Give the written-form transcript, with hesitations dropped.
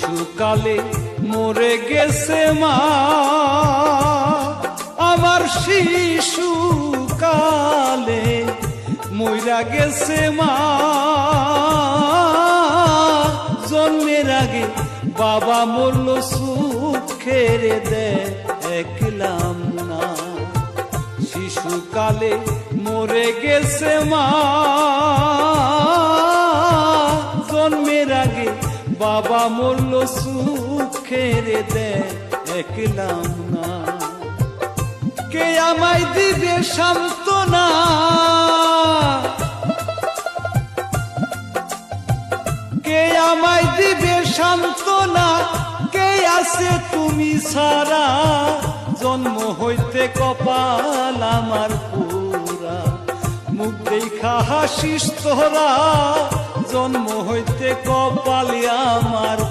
শিশুকালে মরে গেছে মা আমার, শিশুকালে মইরা গেছে মা। জন্মের আগে বাবা মরল সুখের দেখলাম না। শিশুকালে মরে গেছে মা, জন্মের আগে বাবা মরল সুখের দেখলাম না। কে আমায় দিবে সান্ত্বনা, কে আমায় দিবে সান্ত্বনা, কে আছে তুমি ছাড়া। জন্ম হইতে কপাল আমার পুরা, মুখ দেখা হাসিস তোরা। জন্ম হইতে কপাল আমার